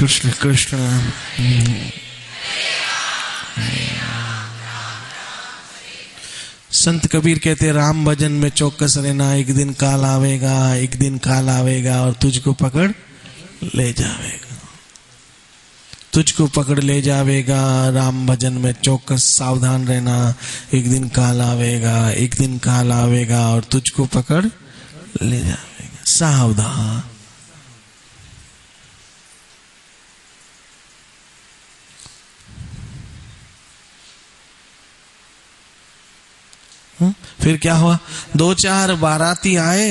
कृष्ण कृष्ण। संत कबीर कहते राम भजन में चौकस रहना, एक दिन काल आवेगा, एक दिन काल आवेगा और तुझको पकड़ ले जावेगा, तुझको पकड़ ले जावेगा। राम भजन में चौकस सावधान रहना, एक दिन काल आवेगा, एक दिन काल आवेगा और तुझको पकड़ ले जावेगा। सावधान। फिर क्या हुआ? 2-4 बाराती आए,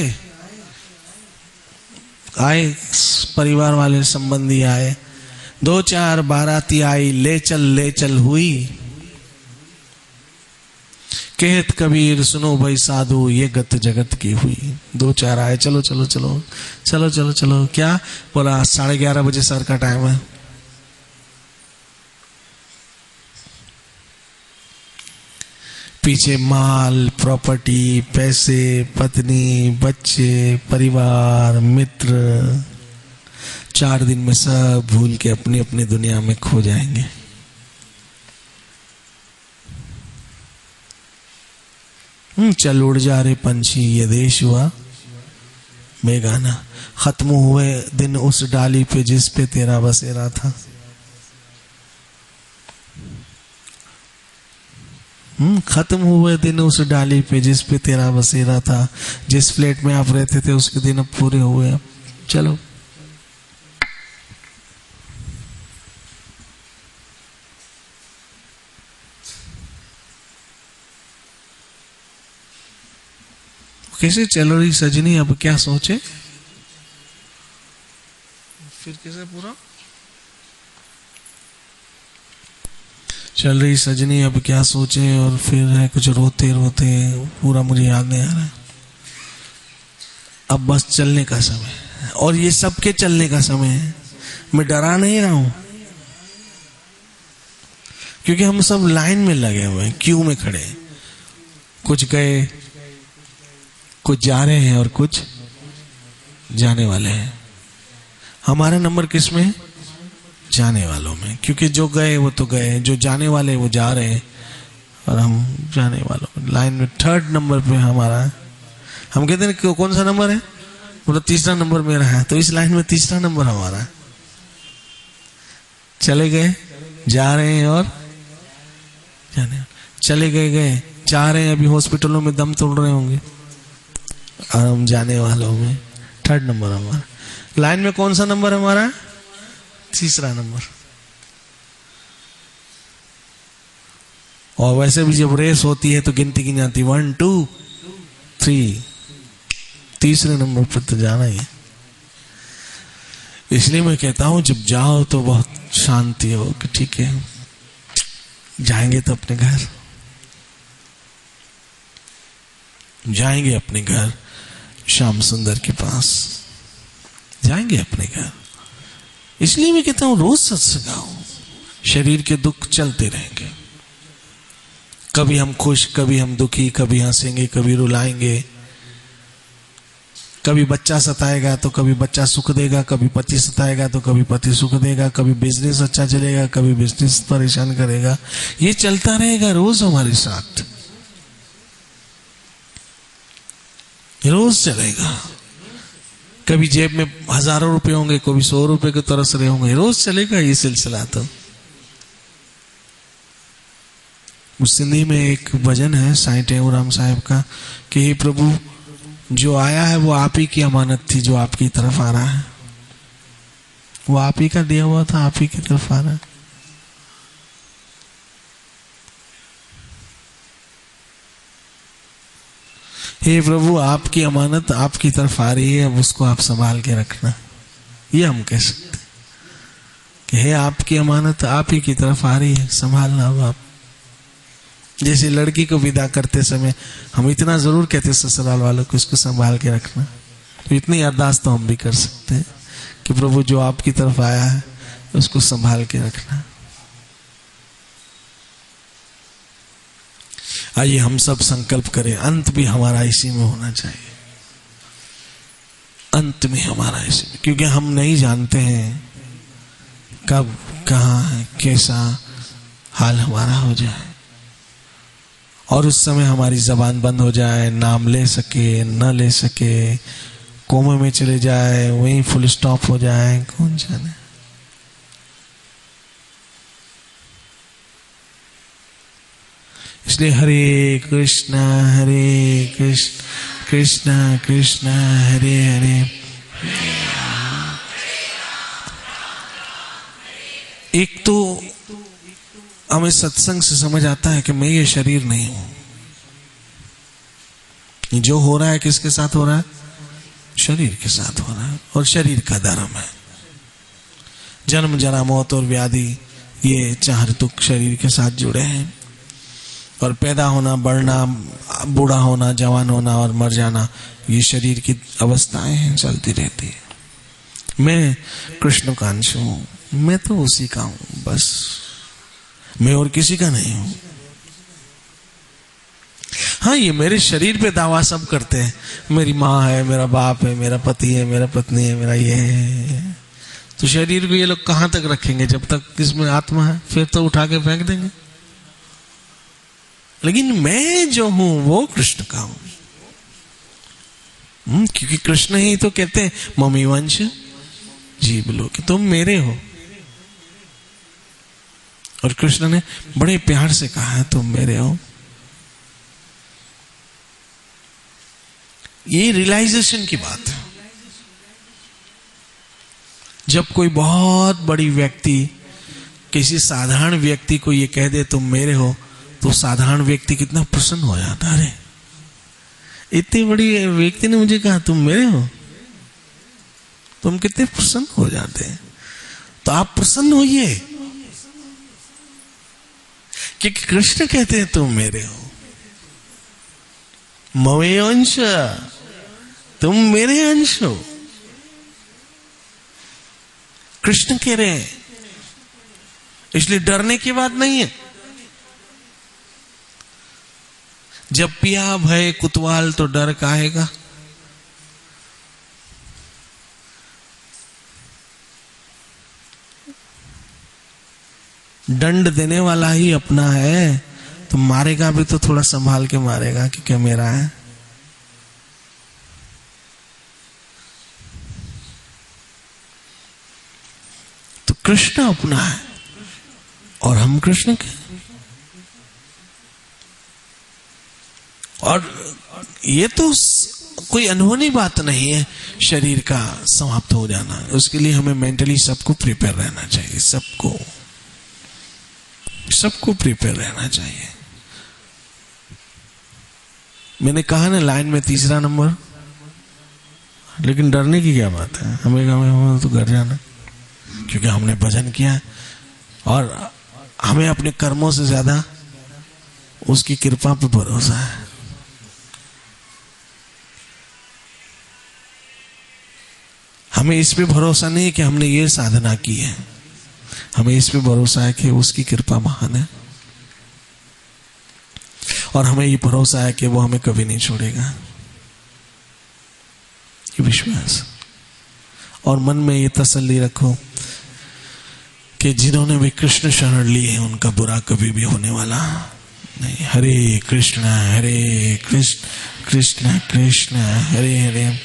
परिवार वाले संबंधी आए, 2-4 बाराती आई, ले चल हुई। कहत कबीर सुनो भाई साधु, ये गत जगत की हुई। 2-4 आए, चलो चलो चलो चलो चलो चलो। क्या बोला? 11:30 बजे सर का टाइम है। पीछे माल, प्रॉपर्टी, पैसे, पत्नी, बच्चे, परिवार, मित्र, 4 दिन में सब भूल के अपनी अपनी दुनिया में खो जाएंगे। चल उड़ जा रे पंछी, ये देश हुआ बेगाना। खत्म हुए दिन उस डाली पे जिस पे तेरा बसेरा था। खत्म हुए दिन उस डाली पे जिस पे तेरा बसेरा था। जिस फ्लैट में आप रहते थे उसके दिन अब पूरे हुए। अब चलो। कैसे चल रही सजनी, अब क्या सोचे? फिर कैसे पूरा चल रही सजनी, अब क्या सोचे? और फिर है कुछ रोते रोते, पूरा मुझे याद नहीं आ रहा। अब बस चलने का समय है, और ये सबके चलने का समय है। मैं डरा नहीं रहा हूं, क्योंकि हम सब लाइन में लगे हुए हैं, क्यू में खड़े हैं। कुछ गए, कुछ जा रहे हैं और कुछ जाने वाले हैं। हमारा नंबर किस में है? जाने वालों में। क्योंकि जो गए वो तो गए, जो जाने वाले वो जा रहे हैं, और हम जाने वालों में। लाइन में 3rd नंबर पे हमारा है। हम कहते हैं कौन सा नंबर है? बोला 3रा नंबर मेरा है। तो इस लाइन में 3रा नंबर हमारा है। चले गए, जा रहे हैं और जाने, चले गए, जा रहे हैं, अभी हॉस्पिटलों में दम तोड़ रहे होंगे, और हम जाने वालों में 3rd नंबर हमारा। लाइन में कौन सा नंबर हमारा? 3रा नंबर। और वैसे भी जब रेस होती है तो गिनती की जाती 1 2 3, 3रे नंबर पर तो जाना ही है। इसलिए मैं कहता हूं जब जाओ तो बहुत शांति हो कि ठीक है, जाएंगे तो अपने घर, जाएंगे अपने घर, श्याम सुंदर के पास जाएंगे अपने घर। इसलिए मैं कहता हूं रोज सत्संग गाओ, शरीर के दुख चलते रहेंगे। कभी हम खुश, कभी हम दुखी, कभी हंसेंगे, कभी रुलाएंगे। कभी बच्चा सताएगा तो कभी बच्चा सुख देगा, कभी पति सताएगा तो कभी पति सुख देगा, कभी बिजनेस अच्छा चलेगा, कभी बिजनेस परेशान करेगा। ये चलता रहेगा रोज हमारे साथ, रोज चलेगा। कभी जेब में हजारों रुपए होंगे, कभी 100 रुपए के तरस रहे होंगे, रोज चलेगा ये सिलसिला। तो उस सिंधी में एक भजन है साईं टेऊराम साहब का कि हे प्रभु, जो आया है वो आप ही की अमानत थी, जो आपकी तरफ आ रहा है वो आप ही का दिया हुआ था, आप ही की तरफ आ रहा है। हे प्रभु, आपकी अमानत आपकी तरफ आ रही है, अब उसको आप संभाल के रखना। ये हम कह सकते कि हे आपकी अमानत आप ही की तरफ आ रही है, संभालना अब आप। जैसे लड़की को विदा करते समय हम इतना जरूर कहते ससुराल वालों को, इसको संभाल के रखना। तो इतनी अरदास तो हम भी कर सकते हैं कि प्रभु जो आपकी तरफ आया है उसको संभाल के रखना। आइए हम सब संकल्प करें, अंत भी हमारा इसी में होना चाहिए, अंत में हमारा इसी में। क्योंकि हम नहीं जानते हैं कब कहाँ कैसा हाल हमारा हो जाए, और उस समय हमारी जबान बंद हो जाए, नाम ले सके न ले सके, कोमे में चले जाए, वहीं फुल स्टॉप हो जाए, कौन जाने। इसलिए हरे कृष्णा कृष्णा कृष्णा हरे हरे। एक तो हमें सत्संग से समझ आता है कि मैं ये शरीर नहीं हूं। जो हो रहा है किसके साथ हो रहा है? शरीर के साथ हो रहा है, और शरीर का धर्म है। जन्म जरा मौत और व्याधि, ये चार दुख शरीर के साथ जुड़े हैं। और पैदा होना, बढ़ना, बूढ़ा होना, जवान होना और मर जाना, ये शरीर की अवस्थाएं हैं, चलती रहती है। मैं कृष्ण का अंश हूं, मैं तो उसी का हूं, बस मैं और किसी का नहीं हूं। हाँ, ये मेरे शरीर पे दावा सब करते हैं, मेरी माँ है, मेरा बाप है, मेरा पति है, मेरा पत्नी है, मेरा ये है। तो शरीर को ये लोग कहां तक रखेंगे? जब तक इसमें आत्मा है, फिर तो उठा के फेंक देंगे। लेकिन मैं जो हूं वो कृष्ण का हूं। क्योंकि कृष्ण ही तो कहते हैं ममी वंश जीव लो, कि तुम मेरे हो। और कृष्ण ने बड़े प्यार से कहा है तुम मेरे हो। ये रियलाइजेशन की बात है। जब कोई बहुत बड़ी व्यक्ति किसी साधारण व्यक्ति को ये कह दे तुम मेरे हो, तो साधारण व्यक्ति कितना प्रसन्न हो जाता है। अरे इतनी बड़ी व्यक्ति ने मुझे कहा तुम मेरे हो, तुम कितने प्रसन्न हो जाते हैं। तो आप प्रसन्न होइए, क्योंकि कृष्ण कहते हैं तुम मेरे हो। ममे अंश, तुम मेरे अंश हो। कृष्ण कह रहे हैं, इसलिए डरने की बात नहीं है। जब पिया भय कुतवाल तो डर काहेगा। दंड देने वाला ही अपना है, तो मारेगा भी तो थोड़ा संभाल के मारेगा कि क्या मेरा है। तो कृष्ण अपना है और हम कृष्ण के। और ये तो कोई अनहोनी बात नहीं है शरीर का समाप्त हो जाना। उसके लिए हमें मेंटली सबको प्रिपेयर रहना चाहिए, सबको प्रिपेयर रहना चाहिए। मैंने कहा ना लाइन में तीसरा नंबर, लेकिन डरने की क्या बात है। हमें तो घर जाना, क्योंकि हमने भजन किया और हमें अपने कर्मों से ज्यादा उसकी कृपा पे भरोसा है। हमें इस पे भरोसा नहीं है कि हमने ये साधना की है, हमें इस पे भरोसा है कि उसकी कृपा महान है। और हमें ये भरोसा है कि वो हमें कभी नहीं छोड़ेगा, ये विश्वास। और मन में ये तसल्ली रखो कि जिन्होंने भी कृष्ण शरण ली है उनका बुरा कभी भी होने वाला नहीं। हरे कृष्ण कृष्ण कृष्ण हरे हरे,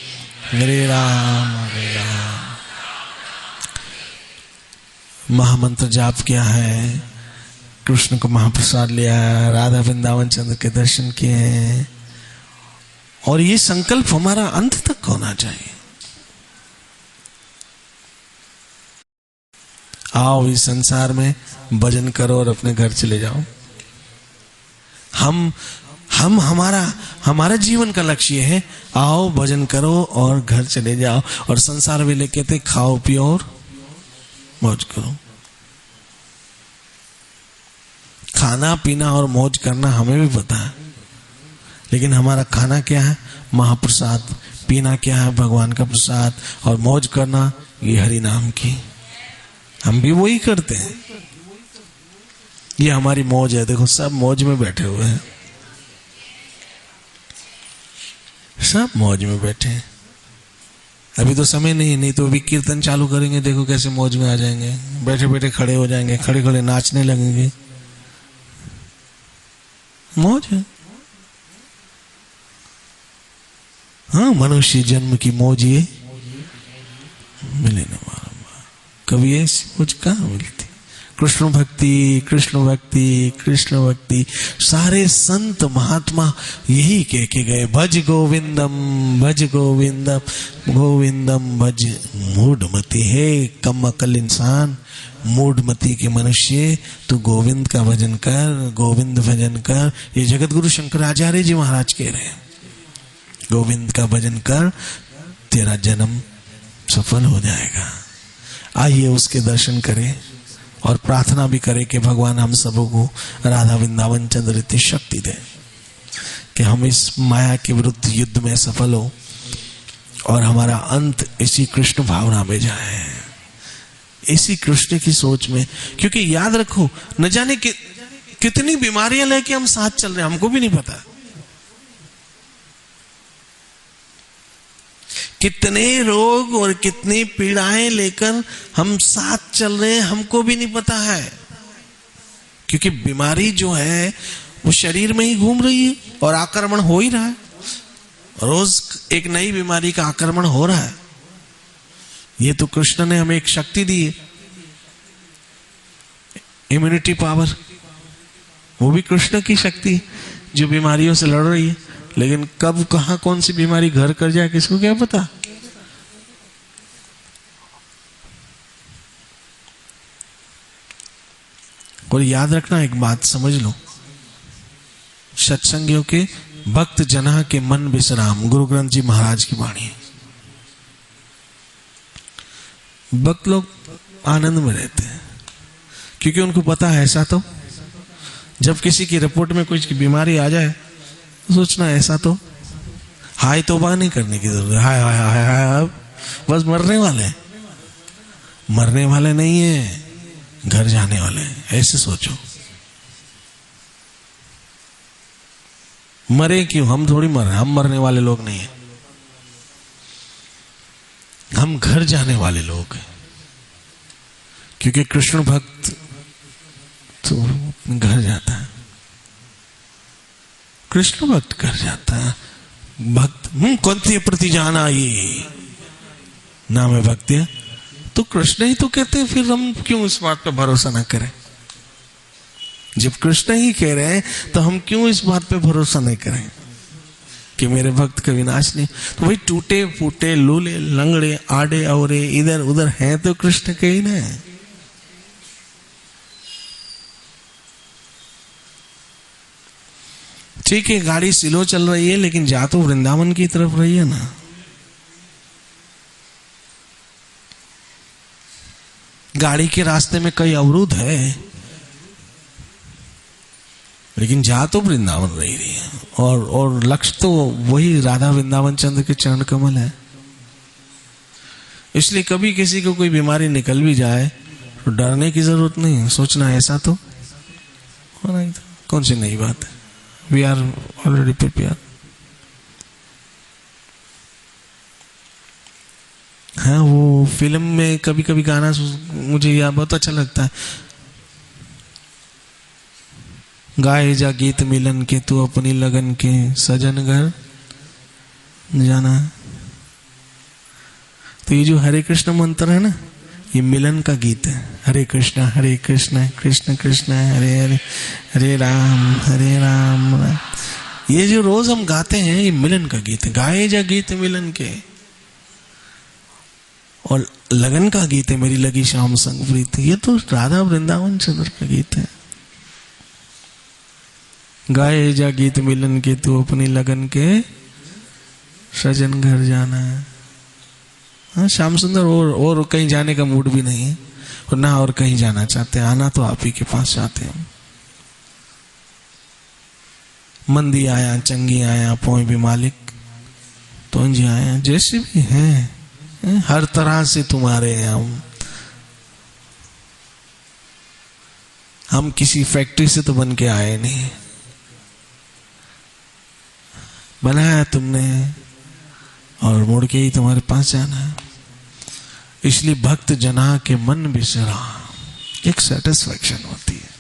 हरे राम। महामंत्र जाप किया है, कृष्ण को महाप्रसाद लिया है, राधा वृंदावन चंद्र के दर्शन किए हैं, और ये संकल्प हमारा अंत तक होना चाहिए। आओ इस संसार में भजन करो और अपने घर चले जाओ। हमारा जीवन का लक्ष्य है, आओ भजन करो और घर चले जाओ। और संसार वाले कहते खाओ पियो और मौज करो। खाना पीना और मौज करना हमें भी पता है, लेकिन हमारा खाना क्या है? महाप्रसाद। पीना क्या है? भगवान का प्रसाद। और मौज करना ये हरि नाम की, हम भी वही करते हैं। ये हमारी मौज है। देखो सब मौज में बैठे हुए हैं, सब मौज में बैठे हैं। अभी तो समय नहीं तो भी कीर्तन चालू करेंगे, देखो कैसे मौज में आ जाएंगे, बैठे बैठे खड़े हो जाएंगे, खड़े खड़े नाचने लगेंगे। मौज है। हाँ, मनुष्य जन्म की मौज ये मिले न बारंबार, कभी ऐसी मौज कहाँ मिलती। कृष्ण भक्ति कृष्ण भक्ति कृष्ण भक्ति, सारे संत महात्मा यही कह के गए, भज गोविंदम गोविंदम भज मूढ़मति। हे कम अकल इंसान, मूढ़मति के मनुष्य, तू गोविंद का भजन कर, गोविंद भजन कर। ये जगत गुरु शंकराचार्य जी महाराज कह रहे हैं, गोविंद का भजन कर, तेरा जन्म सफल हो जाएगा। आइए उसके दर्शन करें और प्रार्थना भी करें कि भगवान हम सबको राधा वृंदावन चंद्र इतनी शक्ति दे कि हम इस माया के विरुद्ध युद्ध में सफल हो और हमारा अंत इसी कृष्ण भावना में जाए, इसी कृष्ण की सोच में। क्योंकि याद रखो, न जाने कितनी बीमारियां लेके हम साथ चल रहे हैं, हमको भी नहीं पता। कितने रोग और कितनी पीड़ाएं लेकर हम साथ चल रहे हैं, हमको भी नहीं पता है। क्योंकि बीमारी जो है वो शरीर में ही घूम रही है और आक्रमण हो ही रहा है, रोज एक नई बीमारी का आक्रमण हो रहा है। ये तो कृष्ण ने हमें एक शक्ति दी है, इम्यूनिटी पावर, वो भी कृष्ण की शक्ति जो बीमारियों से लड़ रही है। लेकिन कब कहां कौन सी बीमारी घर कर जाए किसको क्या पता। और याद रखना एक बात समझ लो, सत्संगियों के भक्त जना के मन विश्राम, गुरु ग्रंथ जी महाराज की वाणी है। भक्त लोग आनंद में रहते हैं क्योंकि उनको पता है ऐसा तो जब किसी की रिपोर्ट में कुछ बीमारी आ जाए सोचना ऐसा तो हाय तौबा नहीं करने की जरूरत, हाय हाय हाय हाय बस मरने वाले नहीं है, घर जाने वाले हैं, ऐसे सोचो। मरे क्यों, हम थोड़ी मर रहे, हम मरने वाले लोग नहीं है, हम घर जाने वाले लोग हैं। क्योंकि कृष्ण भक्त तो घर जाता है, कृष्ण भक्त कर जाता है। भक्त कौन सी प्रति जाना, ये नाम है भक्ति, तो कृष्ण ही तो कहते हैं, फिर हम क्यों इस बात पे भरोसा ना करें। जब कृष्ण ही कह रहे हैं तो हम क्यों इस बात पे भरोसा नहीं करें कि मेरे भक्त का विनाश नहीं। तो भाई टूटे फूटे लूले लंगड़े आड़े अवरे इधर उधर हैं तो कृष्ण के ही ना। ठीक है, गाड़ी सिलो चल रही है लेकिन जा तो वृंदावन की तरफ रही है ना। गाड़ी के रास्ते में कई अवरोध है लेकिन जा तो वृंदावन रही है, और लक्ष्य तो वही राधा वृंदावन चंद्र के चरण कमल है। इसलिए कभी किसी को कोई बीमारी निकल भी जाए तो डरने की जरूरत नहीं है, सोचना ऐसा तो होना ही था। कौन सी नई बात है, वी आर ऑलरेडी प्रिपेयर। हाँ, वो फिल्म में कभी कभी गाना मुझे याद बहुत अच्छा लगता है, गाए जा गीत मिलन के तू अपनी लगन के सजन घर जाना। तो ये जो हरे कृष्ण मंत्र है ना, ये मिलन का गीत है। हरे कृष्ण कृष्ण कृष्ण हरे हरे, हरे राम राम। ये जो रोज हम गाते हैं ये मिलन का गीत है। गाए जा गीत मिलन के, और लगन का गीत है, मेरी लगी शाम संग प्रीत। ये तो राधा वृंदावन चंद्र का गीत है। गाए जा गीत मिलन के तू अपनी लगन के सजन घर जाना है। हाँ, श्याम सुंदर और कहीं जाने का मूड भी नहीं है और ना और कहीं जाना चाहते हैं, आना तो आप ही के पास चाहते हैं। मंदी आया चंगी आया पोई भी मालिक तो जी आया, जैसे भी हैं हर तरह से तुम्हारे हम किसी फैक्ट्री से तो बन के आए नहीं, बनाया तुमने और मुड़ के ही तुम्हारे पास जाना है। इसलिए भक्त जना के मन बिसरा, एक सेटिस्फैक्शन होती है।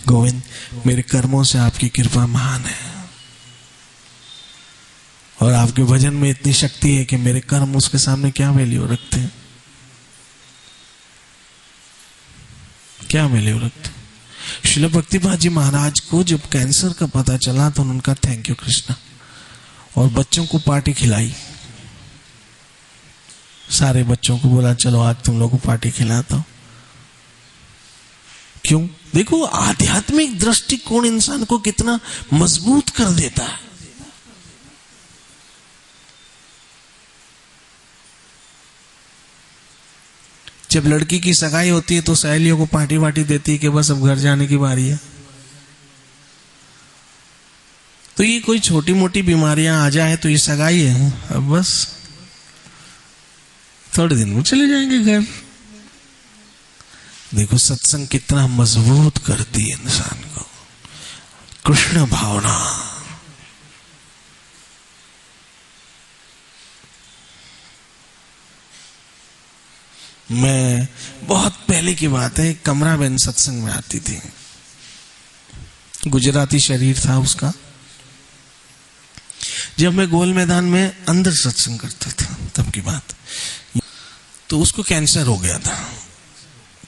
गोविंद मेरे कर्मों से आपकी कृपा महान है और आपके भजन में इतनी शक्ति है कि मेरे कर्म उसके सामने क्या वैल्यू रखते हैं, क्या वैल्यू रखते हैं। श्रील भक्तिपाद जी महाराज को जब कैंसर का पता चला तो उनका थैंक यू कृष्णा, और बच्चों को पार्टी खिलाई, सारे बच्चों को बोला चलो आज तुम लोगों को पार्टी खिलाता हूं। क्यों? देखो आध्यात्मिक दृष्टिकोण इंसान को कितना मजबूत कर देता है। जब लड़की की सगाई होती है तो सहेलियों को पार्टी वार्टी देती है कि बस अब घर जाने की बारी है। तो ये कोई छोटी मोटी बीमारियां आ जाए तो ये सगाई है, अब बस थोड़े दिन में चले जाएंगे घर। देखो सत्संग कितना मजबूत करती है इंसान को, कृष्ण भावना। मैं बहुत पहले की बात है, कमरा बहन सत्संग में आती थी, गुजराती शरीर था उसका। जब मैं गोल मैदान में अंदर सत्संग करता था तब की बात, तो उसको कैंसर हो गया था।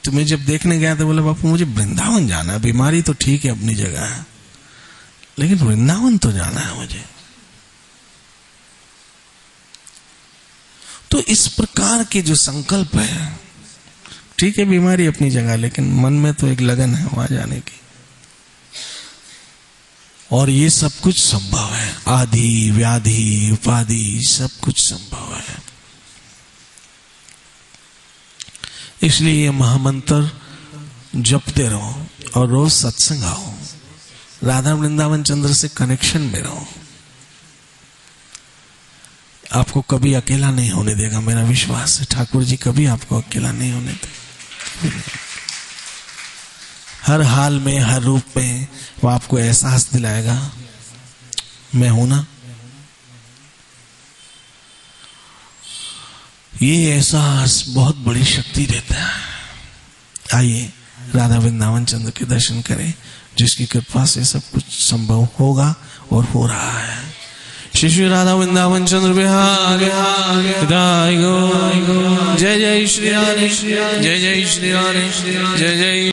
तो मैं जब देखने गया तो बोला बापू मुझे वृंदावन जाना है, बीमारी तो ठीक है अपनी जगह है लेकिन वृंदावन तो जाना है मुझे। तो इस प्रकार के जो संकल्प है, ठीक है बीमारी अपनी जगह लेकिन मन में तो एक लगन है वहां जाने की। और ये सब कुछ संभव है, आदि व्याधि उपाधि सब कुछ संभव है। इसलिए ये महामंत्र जपते रहो और रोज सत्संग आओ, राधा वृंदावन चंद्र से कनेक्शन में रहो। आपको कभी अकेला नहीं होने देगा, मेरा विश्वास है। ठाकुर जी कभी आपको अकेला नहीं होने देगा। हर हाल में हर रूप में वो आपको एहसास दिलाएगा मैं हूं ना। ये एहसास बहुत बड़ी शक्ति देता है। आइए राधा वृंदावन चंद्र के दर्शन करें, जिसकी कृपा से सब कुछ संभव होगा और हो रहा है। श्री श्री राधा वृंदावन चंद्र बिहार जय जय श्री राधे, जय जय श्री राधे, जय जय